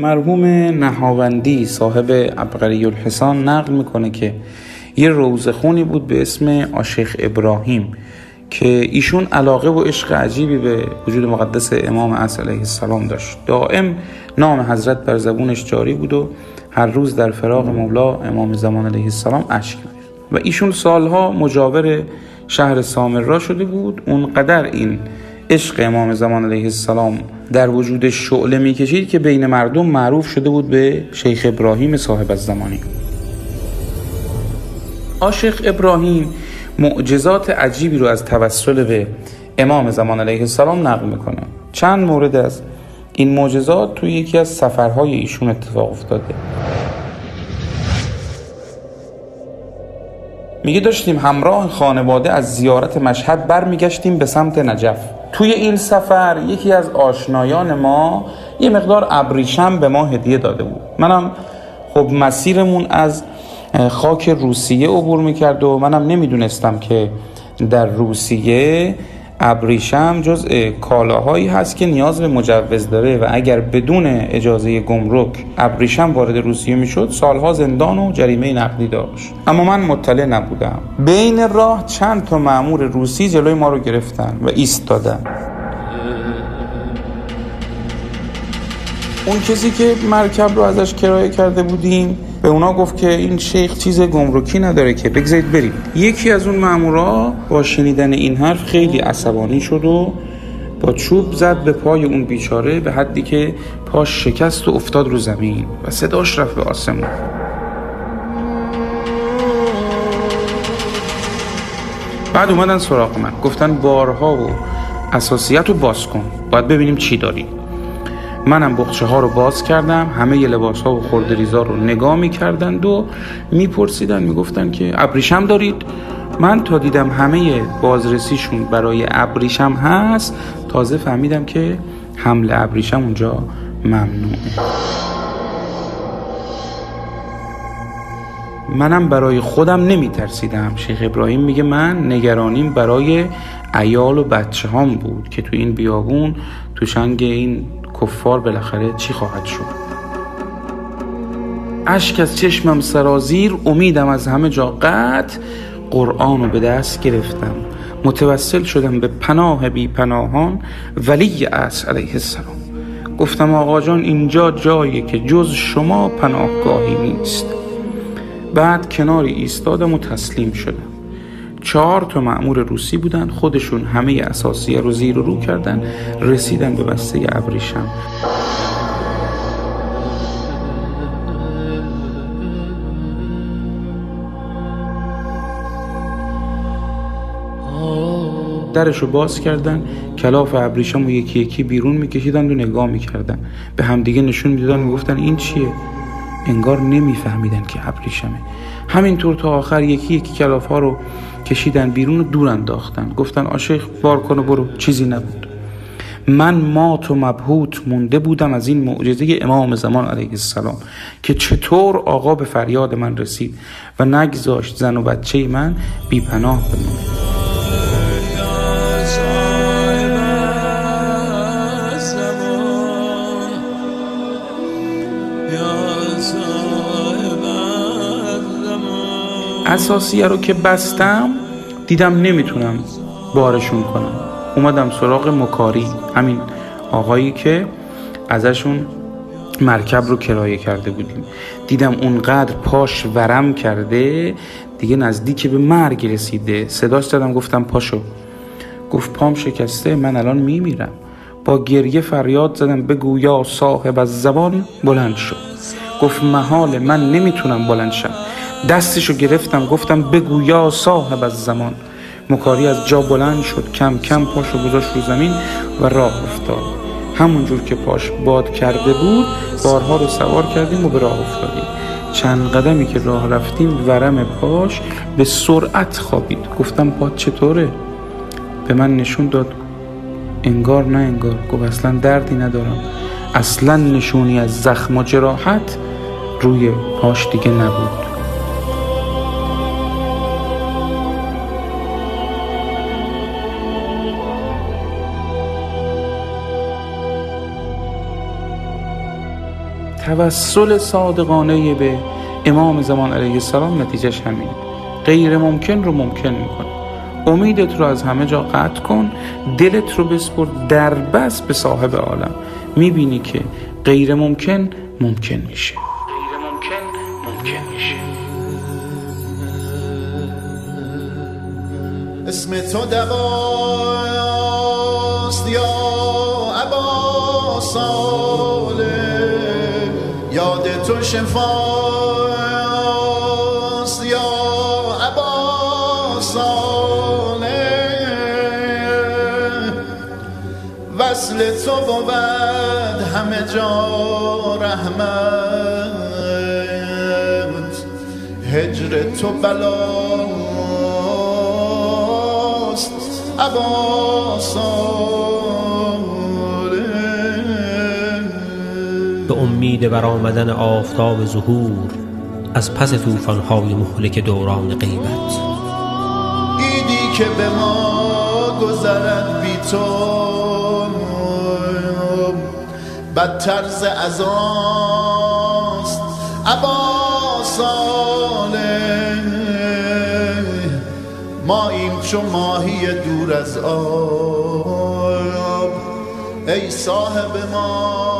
مرحوم نهاوندی صاحب عبقری الحسان نقل میکنه که یه روزخونی بود به اسم آشیخ ابراهیم که ایشون علاقه و عشق عجیبی به وجود مقدس امام عصر علیه السلام داشت. دائم نام حضرت بر زبونش جاری بود و هر روز در فراق مولا امام زمان علیه السلام اشک می‌ریخت و ایشون سالها مجاور شهر سامرا شده بود. اونقدر این عشق امام زمان علیه السلام در وجود شعله می‌کشید که بین مردم معروف شده بود به شیخ ابراهیم صاحب الزمانی. آشیخ ابراهیم معجزات عجیبی رو از توسل به امام زمان علیه السلام نقل میکنه. چند مورد از این معجزات توی یکی از سفرهای ایشون اتفاق افتاده. میگه داشتیم همراه خانواده از زیارت مشهد برمیگشتیم به سمت نجف. توی این سفر یکی از آشنایان ما یه مقدار ابریشم به ما هدیه داده بود. منم خب مسیرمون از خاک روسیه عبور میکرد و منم نمیدونستم که در روسیه ابریشم جزء کالاهایی هست که نیاز به مجوز داره و اگر بدون اجازه گمرک ابریشم وارد روسیه میشد سالها زندان و جریمه نقدی داشت. اما من مطلع نبودم. بین راه چند تا مأمور روسی جلوی ما رو گرفتن و ایستادن. اون کسی که مرکب رو ازش کرایه کرده بودیم به اونا گفت که این شیخ چیز گمرکی نداره که بگذارید بریم. یکی از اون مامورا با شنیدن این حرف خیلی عصبانی شد و با چوب زد به پای اون بیچاره به حدی که پاش شکست و افتاد رو زمین و صداش رفت به آسمون. بعد اومدن سراغ من گفتن بارها و اساسیت رو باز کن، باید ببینیم چی داری. منم بخچه ها رو باز کردم، همه لباس ها و خردریزا رو نگاه می کردند و می پرسیدن، می گفتن که ابریشم دارید؟ من تا دیدم همه بازرسیشون برای ابریشم هست تازه فهمیدم که حمل ابریشم اونجا ممنوعه. منم برای خودم نمی ترسیدم. شیخ ابراهیم میگه من نگرانیم برای عیال و بچه هام بود که تو این بیابون تو چنگ این کفار بالاخره چی خواهد شد. اشک از چشمم سرازیر، امیدم از همه جا قطع، قرآن رو به دست گرفتم، متوسل شدم به پناه بی پناهان ولی عصر علیه السلام. گفتم آقا جان اینجا جایی که جز شما پناهگاهی نیست. بعد کناری ایستادم و تسلیم شدم. 4 تا مأمور روسی بودن، خودشون همه اساسیه رو زیر و رو کردن، رسیدن به بسته ابریشم. درشو باز کردن، کلاف ابریشم رو یکی یکی بیرون میکشیدن و نگاه میکردن، به همدیگه نشون میدادن، میگفتن این چیه؟ انگار نمیفهمیدن که ابریشمه. همینطور تا آخر یکی یکی کلاف ها رو کشیدن بیرون و دور انداختن. گفتن آشیخ بار کن و برو، چیزی نبود. من مات و مبهوت مونده بودم از این معجزه امام زمان علیه السلام که چطور آقا به فریاد من رسید و نگذاشت زن و بچه من بی پناه بمونه. اساسیه رو که بستم دیدم نمیتونم بارشون کنم. اومدم سراغ مکاری، همین آقایی که ازشون مرکب رو کرایه کرده بودیم. دیدم اونقدر پاش ورم کرده دیگه نزدیک به مرگ رسیده. صداش زدم گفتم پاشو. گفت پام شکسته، من الان میمیرم. با گریه فریاد زدم بگو یا صاحب از زبان بلند شو. گفت محال، من نمیتونم بلند شم. دستشو گرفتم گفتم بگو یا صاحب از زمان. مکاری از جا بلند شد، کم کم پاشو گذاشت رو زمین و راه افتاد. همونجور که پاش باد کرده بود بارها رو سوار کردیم و به راه افتادیم. چند قدمی که راه رفتیم ورم پاش به سرعت خوابید. گفتم پات چطوره؟ به من نشون داد. انگار نه انگار. گفت اصلا دردی ندارم. اصلا نشونی از زخم و جراحت روی پاش دیگه نبود. توسل صادقانه به امام زمان علیه السلام نتیجهش همین. غیر ممکن رو ممکن میکنه. امیدت رو از همه جا قطع کن، دلت رو بسپر در بس به صاحب عالم، میبینی که غیر ممکن ممکن میشه. غیر ممکن ممکن میشه. اسم تو دواست یا ابا صالح، یاد تو شفاست یا ابا صالح، وصل تو بود همه جا رحمت، هجر تو بلاست ابا صالح. به امید برآمدن آفتاب ظهور از پس طوفان‌های مهلک دوران غیبت، ایدی که به ما گذرد بی تو بدتر ز عزاست ابا صالح. ماییم چو ماهی دور از آب، ای صاحب ما